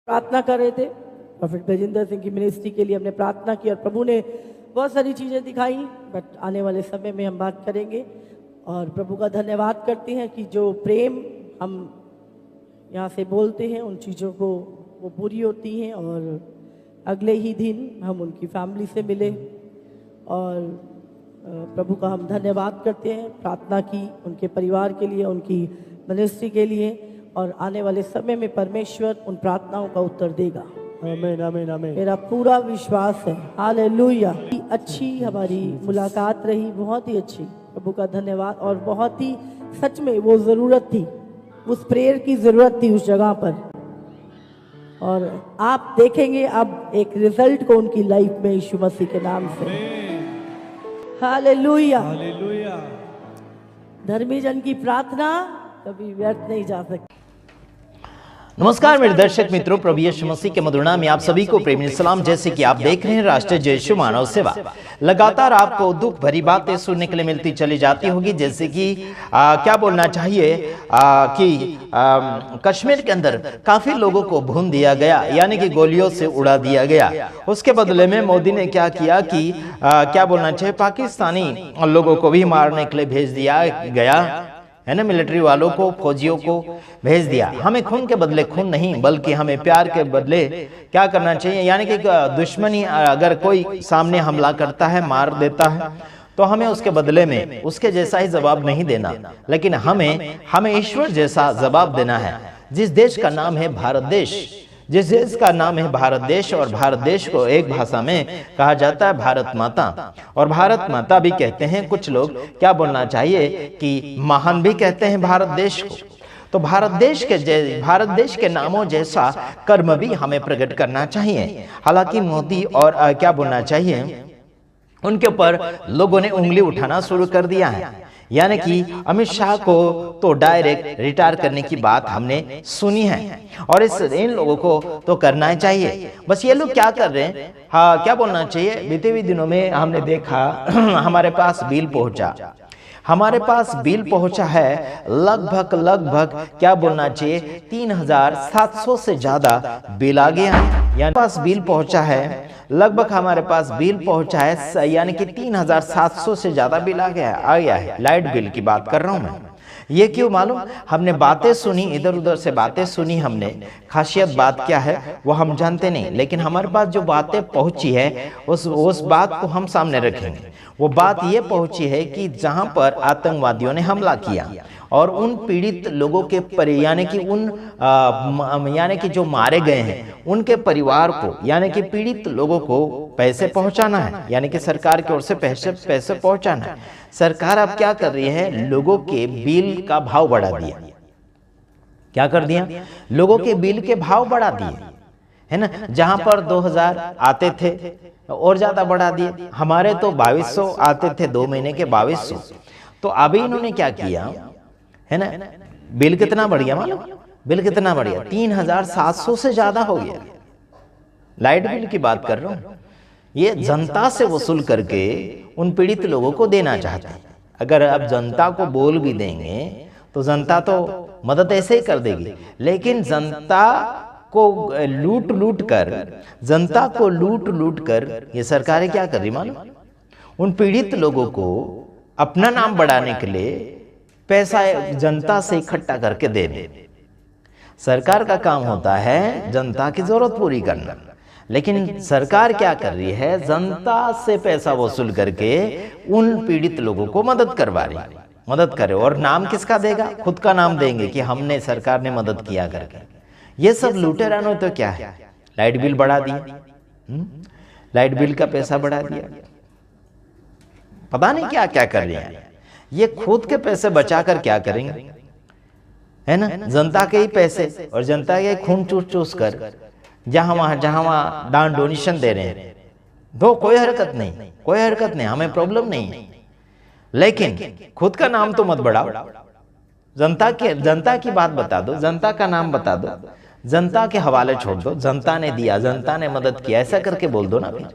प्रार्थना कर रहे थे। प्रोफेट गजेंद्र सिंह की मिनिस्ट्री के लिए हमने प्रार्थना की और प्रभु ने बहुत सारी चीज़ें दिखाई, बट आने वाले समय में हम बात करेंगे। और प्रभु का धन्यवाद करते हैं कि जो प्रेम हम यहाँ से बोलते हैं उन चीज़ों को वो पूरी होती हैं। और अगले ही दिन हम उनकी फैमिली से मिले और प्रभु का हम धन्यवाद करते हैं, प्रार्थना की उनके परिवार के लिए, उनकी मिनिस्ट्री के लिए, और आने वाले समय में परमेश्वर उन प्रार्थनाओं का उत्तर देगा। आमीन आमीन आमीन। मेरा पूरा विश्वास है। हालेलुया। अच्छी हमारी मुलाकात रही, बहुत ही अच्छी। प्रभु का धन्यवाद। और बहुत ही सच में वो ज़रूरत थी, उस प्रेयर की ज़रूरत थी उस जगह पर। और आप देखेंगे अब एक रिजल्ट को उनकी लाइफ में यीशु मसीह के नाम से। Hallelujah hallelujah. धर्मी जन की प्रार्थना कभी व्यर्थ नहीं जा सकती। नमस्कार मेरे दर्शक मित्रों, प्रभु यीशु मसीह के मधुर नाम में आप सभी को प्रेमी सलाम। जैसे कि आप देख रहे हैं राष्ट्रीय जय यीशु मानव सेवा, लगातार आपको दुख भरी बातें सुनने के लिए मिलती चली जाती होगी। जैसे कि क्या बोलना चाहिए कि कश्मीर के अंदर काफी लोगों को भून दिया गया, यानी कि गोलियों से उड़ा दिया गया। उसके बदले में मोदी ने क्या किया कि क्या बोलना चाहिए, पाकिस्तानी लोगों को भी मारने के लिए भेज दिया गया है ना, मिलिट्री वालों को, फौजियों को भेज दिया। हमें खून के बदले खून नहीं, बल्कि हमें प्यार के बदले क्या करना चाहिए, यानी कि दुश्मनी अगर कोई सामने हमला करता है, मार देता है, तो हमें उसके बदले में उसके जैसा ही जवाब नहीं देना, लेकिन हमें ईश्वर जैसा जवाब देना है। जिस देश का नाम है भारत देश, जिस देश का नाम है भारत देश, और भारत देश को एक भाषा में कहा जाता है भारत माता, और भारत माता भी कहते हैं कुछ लोग, क्या बोलना चाहिए कि महान भी कहते हैं भारत देश को। तो भारत देश के नामों जैसा कर्म भी हमें प्रकट करना चाहिए। हालांकि मोदी और क्या बोलना चाहिए, उनके ऊपर लोगों ने उंगली उठाना शुरू कर दिया है, यानी कि अमित शाह को तो डायरेक्ट रिटायर करने की बात हमने सुनी है, और इन लोगों को तो करना ही चाहिए। बस ये लोग क्या कर रहे हैं, हाँ क्या बोलना चाहिए, बीते हुए दिनों में हमने देखा हमारे पास बिल पहुंचा है लगभग क्या बोलना चाहिए 3700 से ज्यादा बिल आ गया है। यानी पास बिल पहुंचा है लगभग, हमारे पास बिल पहुंचा है यानी कि 3700 से ज्यादा बिल आ गया है। लाइट बिल की बात कर रहा हूं मैं। ये क्यों मालूम, हमने बातें सुनी, इधर उधर से बातें सुनी हमने, खासियत बात क्या है वो हम जानते नहीं, लेकिन हमारे पास जो बातें पहुंची है उस बात को हम सामने रखेंगे। वो बात ये पहुंची है कि जहां पर आतंकवादियों ने हमला किया और उन पीड़ित लोगों के यानी कि जो मारे गए हैं उनके परिवार को, यानी कि पीड़ित लोगों को पैसे पहुंचाना है, यानी कि सरकार की ओर से पैसे पहुंचाना है। सरकार अब क्या कर रही है, लोगों के बिल का भाव बढ़ा दिया। क्या कर दिया, लोगों के बिल के भाव बढ़ा दिए, है ना। जहां पर 2000 आते थे और ज्यादा बढ़ा दिए। हमारे तो 2200 आते थे, 2 महीने के 2200। तो अभी इन्होंने क्या किया है ना, बिल कितना बढ़ गया मालूम, बिल कितना बढ़ गया, 3700 से ज्यादा हो गया। लाइट बिल की बात कर रहा हूं। ये जनता से वसूल करके उन पीड़ित लोगों को देना चाहते हैं। अगर अब जनता को बोल भी देंगे तो जनता तो मदद ऐसे ही कर देगी, लेकिन जनता को लूट कर ये सरकारें क्या कर रही मालूम, उन पीड़ित लोगों को अपना नाम बढ़ाने के लिए पैसा जनता से इकट्ठा करके दे दे। सरकार का काम होता है जनता की जरूरत पूरी करना, लेकिन सरकार क्या कर रही है, जनता से पैसा वसूल करके उन पीड़ित लोगों को मदद करे। और नाम किसका देगा, खुद का नाम देंगे कि हमने, सरकार ने मदद किया करके। ये सब लुटेरानो तो क्या है, लाइट बिल बढ़ा दिया, लाइट बिल का पैसा बढ़ा दिया, पता नहीं क्या क्या कर रहे हैं। ये खुद के पैसे बचाकर क्या करेंगे, है ना, जनता के ही पैसे और जनता के खून चूस कर जहां वहां दान डोनेशन दे रहे हैं। तो कोई हरकत नहीं, हमें प्रॉब्लम नहीं है, लेकिन खुद का नाम तो मत बढ़ाओ। जनता की बात बता दो, जनता का नाम बता दो, जनता के हवाले छोड़ दो, जनता ने दिया, जनता ने मदद किया, ऐसा करके बोल दो ना। फिर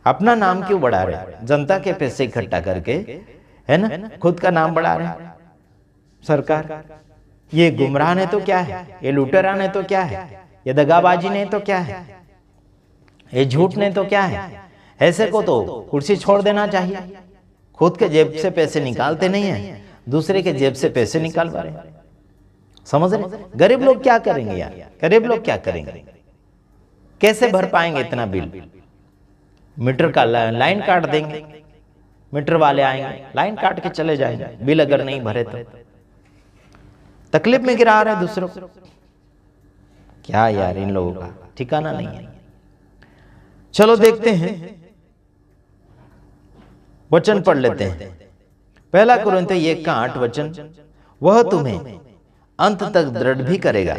अपना नाम क्यों बढ़ा रहे, जनता के पैसे इकट्ठा करके, है ना, खुद का नाम बढ़ा रहे सरकार। ये गुमराह ने तो क्या है, ये लुटेरा ने तो क्या है, ये दगाबाजी नहीं तो क्या है, ये झूठ नहीं तो क्या है। ऐसे को तो कुर्सी छोड़ देना चाहिए। खुद के जेब से पैसे निकालते नहीं है, दूसरे के जेब से पैसे निकालवा रहे। समझ रहे? गरीब लोग क्या करेंगे यार, गरीब लोग क्या करेंगे, कैसे भर पाएंगे इतना बिल। मीटर का लाइन काट देंगे, मीटर वाले आएंगे, लाइन काट के चले जाएंगे, बिल अगर नहीं भरे तो तकलीफ में गिरा रहे दूसरों को। क्या यार, इन लोगों का ठिकाना नहीं है। चलो देखते हैं, वचन पढ़ लेते हैं। पहला कुरिन्थियों 1:8 वचन, वह तुम्हें अंत तक दृढ़ भी करेगा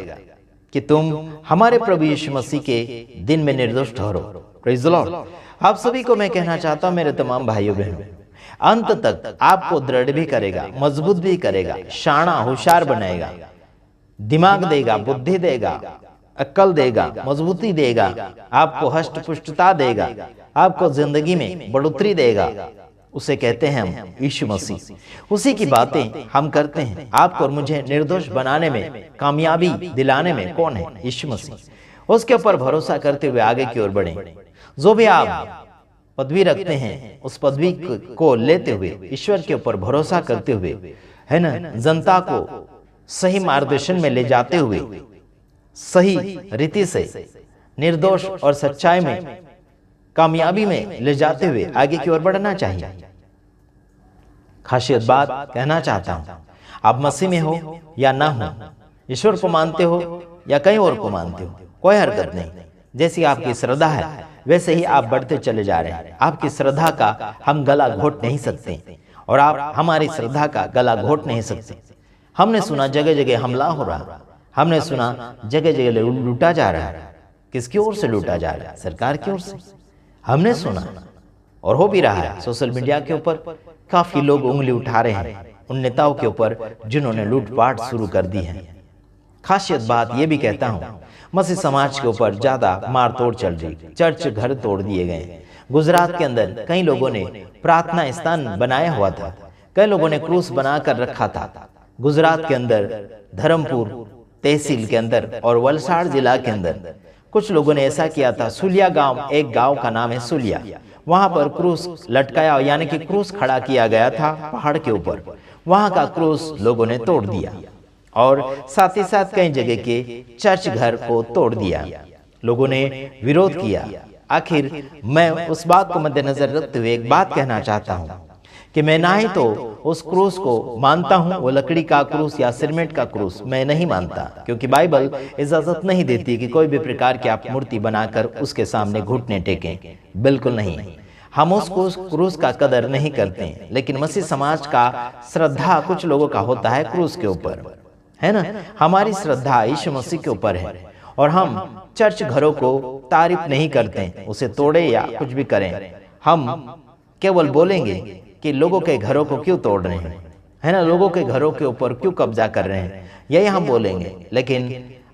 कि तुम हमारे प्रभु यीशु मसीह के दिन में निर्दोष ठहरो। Praise the Lord. आप सभी को मैं कहना चाहता हूं, मेरे तमाम भाइयों बहनों, अंत तक आपको दृढ़ भी करेगा, मजबूत भी करेगा, शाना होशियार बनाएगा, दिमाग देगा, बुद्धि देगा, अक्ल देगा, मजबूती देगा, आपको हष्ट पुष्टता देगा, आपको जिंदगी में बढ़ोतरी देगा। उसे कहते हैं हम यीशु मसीह। उसी की बातें हम करते हैं। आपको और मुझे निर्दोष बनाने में, कामयाबी दिलाने में कौन है? यीशु मसीह। उसके ऊपर भरोसा करते हुए आगे की ओर बढ़ें। जो भी आप पदवी रखते हैं, उस पदवी को लेते हुए, ईश्वर के ऊपर भरोसा करते हुए, है ना, जनता को सही मार्गदर्शन में ले जाते हुए, सही रीति से निर्दोष और सच्चाई में, कामयाबी में ले जाते हुए आगे की ओर बढ़ना चाहिए। खासियत बात कहना चाहता हूं, आप मसीह में हो या ना हो, ईश्वर को मानते हो या कहीं और को मानते हो, कोई हरकत नहीं। जैसी आपकी श्रद्धा है वैसे ही आप बढ़ते चले जा रहे हैं। आपकी श्रद्धा का हम गला घोट नहीं सकते और आप हमारी श्रद्धा का गला घोट नहीं सकते। हमने सुना जगह जगह हमला हो रहा, हमने सुना जगह जगह लूटा जा रहा है। किसकी ओर से लूटा जा रहा है? सरकार की ओर से। हमने सुना और हो भी रहा है। सोशल मीडिया के ऊपर काफी लोग उंगली उठा रहे हैं उन नेताओं के ऊपर जिन्होंने लूटपाट शुरू कर दी है। खासियत बात यह भी कहता हूं, मसीह समाज के ऊपर ज्यादा मार तोड़ चल रही, चर्च घर तोड़ दिए गए। गुजरात के अंदर कई लोगों ने प्रार्थना स्थान बनाया हुआ था, कई लोगों ने क्रूस बनाकर रखा था। गुजरात के अंदर धर्मपुर तहसील के अंदर और वलसाड़ जिला के अंदर कुछ लोगों ने ऐसा किया था। सुलिया गांव, एक गांव का नाम है सुलिया, वहां पर क्रूस लटकाया, यानी कि क्रूस खड़ा किया गया था पहाड़ के ऊपर। वहां का क्रूस लोगों ने तोड़ दिया और साथ ही साथ कई जगह के चर्च घर को तोड़ दिया। लोगों ने विरोध किया। आखिर मैं उस बात को मद्देनजर रखते हुए एक बात कहना चाहता हूं कि मैं ना ही तो उस क्रूस को मानता हूं, वो लकड़ी का क्रूस या सीमेंट का क्रूस मैं नहीं मानता, क्योंकि बाइबल इजाजत नहीं देती कि कोई भी प्रकार की आप मूर्ति बनाकर उसके सामने घुटने टेकें। बिल्कुल नहीं। हम उस क्रूस का कदर नहीं करते, लेकिन मसीह समाज का श्रद्धा कुछ लोगों का होता है क्रूस के ऊपर, है ना। हमारी श्रद्धा यीशु मसीह के ऊपर है और हम चर्च घरों को तारीफ नहीं करते, उसे तोड़े या कुछ भी करें। हम केवल बोलेंगे कि लोगों के घरों को क्यों तोड़ रहे हैं, है ना, लोगों के घरों के ऊपर क्यों कब्जा कर रहे हैं, यही हम बोलेंगे। लेकिन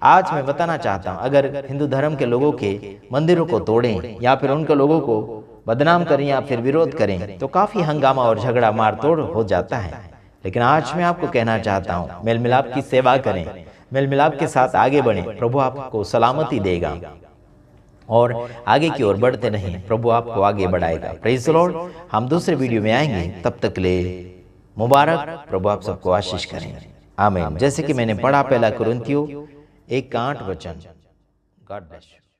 आज मैं बताना चाहता हूं, अगर हिंदू धर्म के लोगों के मंदिरों को तोड़ें या फिर उनके लोगों को बदनाम करें या फिर विरोध करें तो काफी हंगामा और झगड़ा मारतोड़ हो जाता है। लेकिन आज मैं आपको कहना चाहता हूं, मेल मिलाप की सेवा करें, मेल मिलाप के साथ आगे बढ़ें, प्रभु आपको सलामती देगा और आगे की ओर बढ़ते रहें, प्रभु आपको आगे बढ़ाएगा। Praise the Lord. हम दूसरे वीडियो में आएंगे, तब तक ले मुबारक, प्रभु आप सबको आशीष करें। आमीन। जैसे कि मैंने पढ़ा पहला कुरिन्थियों 1:8 वचन। God bless you.